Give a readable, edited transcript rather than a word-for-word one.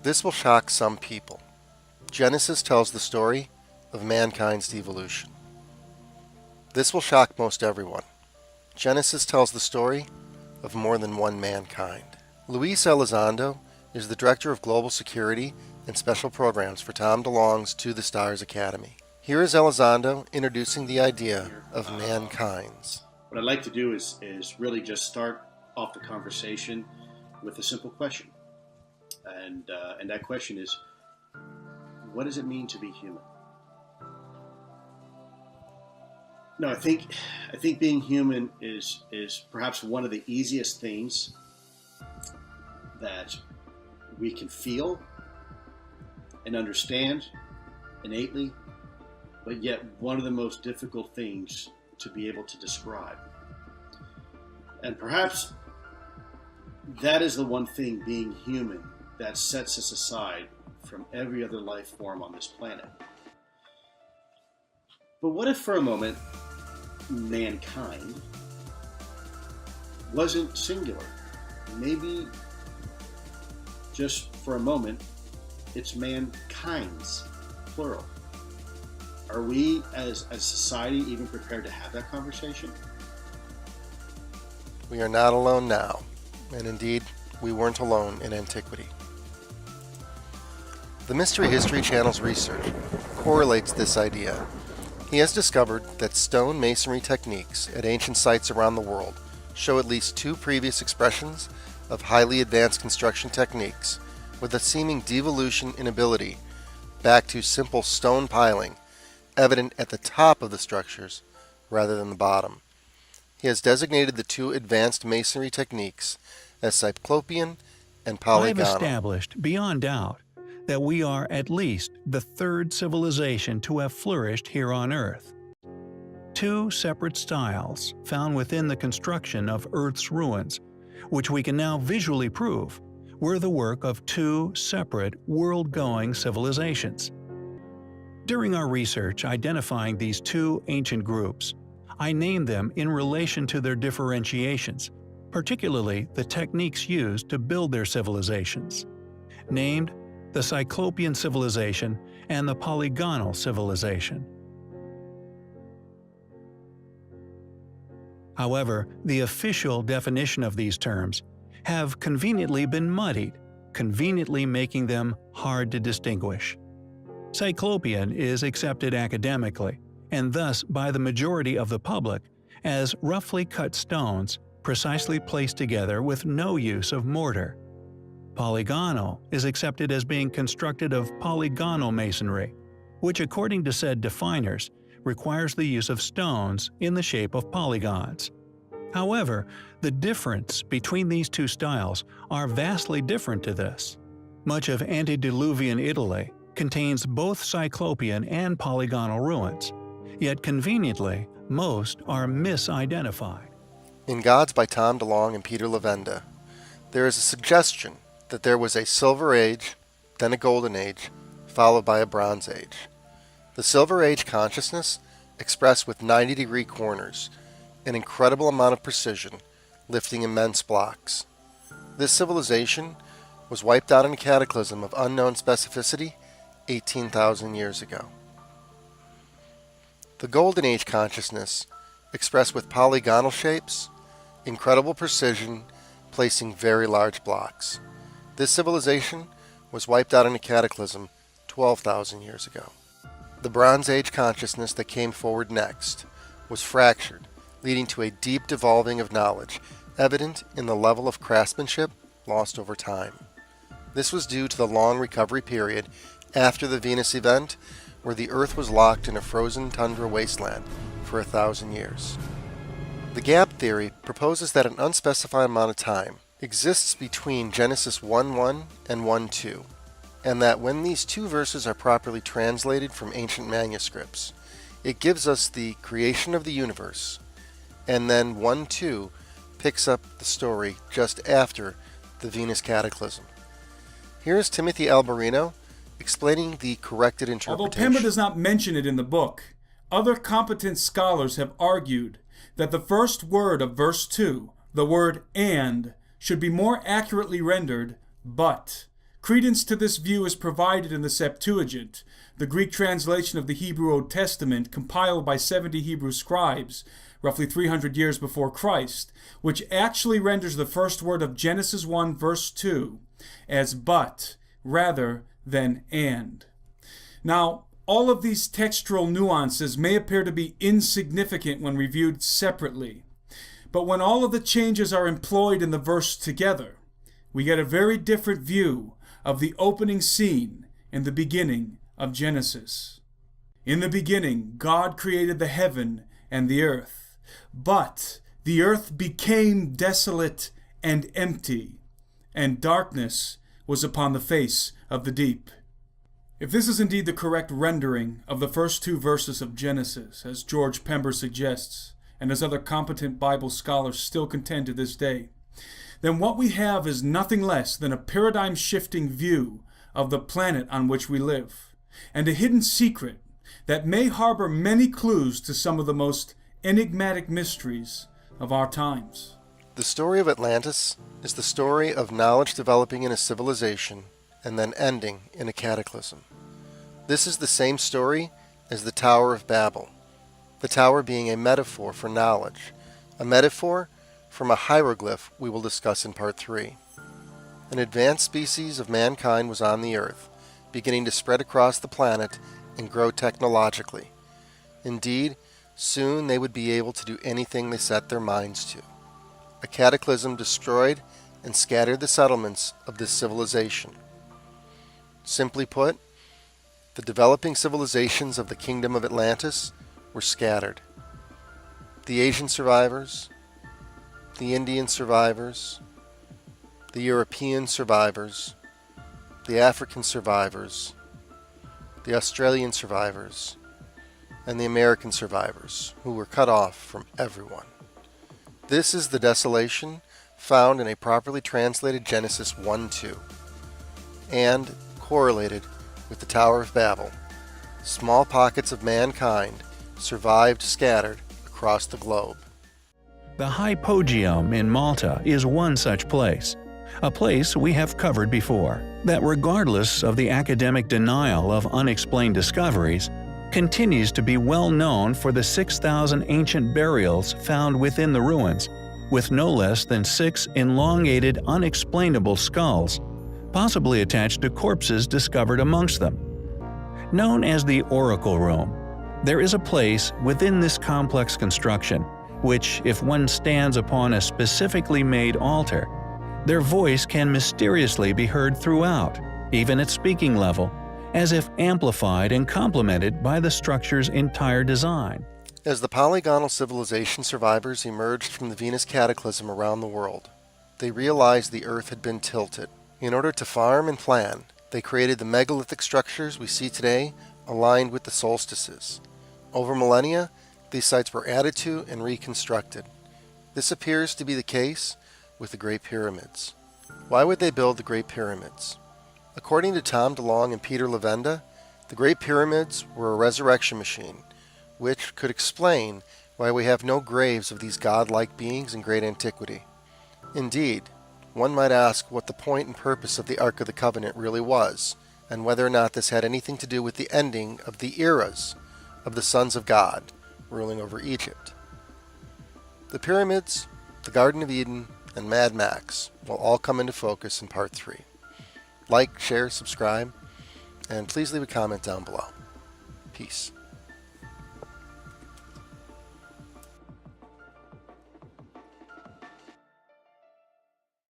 This will shock some people. Genesis tells the story of mankind's devolution. This will shock most everyone. Genesis tells the story of more than one mankind. Luis Elizondo is the Director of Global Security and Special Programs for Tom DeLonge's To the Stars Academy. Here is Elizondo introducing the idea of mankind's. What I'd like to do is really just start off the conversation with a simple question. And that question is, what does it mean to be human? No, I think being human is perhaps one of the easiest things that we can feel and understand innately, but yet one of the most difficult things to be able to describe. And perhaps that is the one thing, being human, that sets us aside from every other life form on this planet. But what if for a moment mankind wasn't singular? Maybe just for a moment it's mankind's plural. Are we as a society even prepared to have that conversation? We are not alone now, and indeed we weren't alone in antiquity. The Mystery History Channel's research correlates this idea. He has discovered that stone masonry techniques at ancient sites around the world show at least two previous expressions of highly advanced construction techniques with a seeming devolution in ability back to simple stone piling evident at the top of the structures rather than the bottom. He has designated the two advanced masonry techniques as Cyclopean and Polygonal. I've established beyond doubt that we are at least the third civilization to have flourished here on Earth. Two separate styles found within the construction of Earth's ruins, which we can now visually prove, were the work of two separate world-going civilizations. During our research identifying these two ancient groups, I named them in relation to their differentiations, particularly the techniques used to build their civilizations, named the Cyclopean civilization and the Polygonal civilization. However, the official definition of these terms have conveniently been muddied, conveniently making them hard to distinguish. Cyclopean is accepted academically, and thus by the majority of the public, as roughly cut stones precisely placed together with no use of mortar. Polygonal is accepted as being constructed of polygonal masonry, which according to said definers requires the use of stones in the shape of polygons. However, the difference between these two styles are vastly different to this. Much of antediluvian Italy contains both Cyclopean and polygonal ruins, yet conveniently most are misidentified. In Gods by Tom DeLonge and Peter Lavenda, there is a suggestion that there was a Silver Age, then a Golden Age, followed by a Bronze Age. The Silver Age consciousness expressed with 90-degree corners, an incredible amount of precision, lifting immense blocks. This civilization was wiped out in a cataclysm of unknown specificity 18,000 years ago. The Golden Age consciousness expressed with polygonal shapes, incredible precision, placing very large blocks. This civilization was wiped out in a cataclysm 12,000 years ago. The Bronze Age consciousness that came forward next was fractured, leading to a deep devolving of knowledge, evident in the level of craftsmanship lost over time. This was due to the long recovery period after the Venus event, where the Earth was locked in a frozen tundra wasteland for 1,000 years. The gap theory proposes that an unspecified amount of time exists between Genesis 1:1 and 1:2, and that when these two verses are properly translated from ancient manuscripts, it gives us the creation of the universe, and then 1:2 picks up the story just after the Venus cataclysm. Here is Timothy Alberino explaining the corrected interpretation. Although Pember does not mention it in the book, other competent scholars have argued that the first word of verse 2, the word "and," should be more accurately rendered "but," Credence to this view is provided in the Septuagint, the Greek translation of the Hebrew Old Testament compiled by 70 Hebrew scribes, roughly 300 years before Christ, which actually renders the first word of Genesis 1 verse 2 as but rather than and. Now, all of these textual nuances may appear to be insignificant when reviewed separately, but when all of the changes are employed in the verse together, we get a very different view of the opening scene in the beginning of Genesis. In the beginning, God created the heaven and the earth, but the earth became desolate and empty, and darkness was upon the face of the deep. If this is indeed the correct rendering of the first two verses of Genesis, as George Pember suggests, and as other competent Bible scholars still contend to this day, then what we have is nothing less than a paradigm-shifting view of the planet on which we live, and a hidden secret that may harbor many clues to some of the most enigmatic mysteries of our times. The story of Atlantis is the story of knowledge developing in a civilization and then ending in a cataclysm. This is the same story as the Tower of Babel, the tower being a metaphor for knowledge, a metaphor from a hieroglyph we will discuss in Part 3. An advanced species of mankind was on the earth, beginning to spread across the planet and grow technologically. Indeed, soon they would be able to do anything they set their minds to. A cataclysm destroyed and scattered the settlements of this civilization. Simply put, the developing civilizations of the Kingdom of Atlantis were scattered. The Asian survivors, the Indian survivors, the European survivors, the African survivors, the Australian survivors, and the American survivors, who were cut off from everyone. This is the desolation found in a properly translated Genesis 1:2, and correlated with the Tower of Babel. Small pockets of mankind survived scattered across the globe. The Hypogeum in Malta is one such place, a place we have covered before, that regardless of the academic denial of unexplained discoveries, continues to be well known for the 6,000 ancient burials found within the ruins, with no less than 6 elongated unexplainable skulls, possibly attached to corpses discovered amongst them. Known as the Oracle Room, there is a place within this complex construction which, if one stands upon a specifically made altar, their voice can mysteriously be heard throughout, even at speaking level, as if amplified and complemented by the structure's entire design. As the polygonal civilization survivors emerged from the Venus cataclysm around the world, they realized the Earth had been tilted. In order to farm and plan, they created the megalithic structures we see today aligned with the solstices. Over millennia, these sites were added to and reconstructed. This appears to be the case with the Great Pyramids. Why would they build the Great Pyramids? According to Tom DeLonge and Peter Levenda, the Great Pyramids were a resurrection machine, which could explain why we have no graves of these godlike beings in great antiquity. Indeed, one might ask what the point and purpose of the Ark of the Covenant really was, and whether or not this had anything to do with the ending of the eras of the sons of God ruling over Egypt. The pyramids, the Garden of Eden, and Mad Max will all come into focus in Part 3. Like, share, subscribe, and please leave a comment down below. Peace.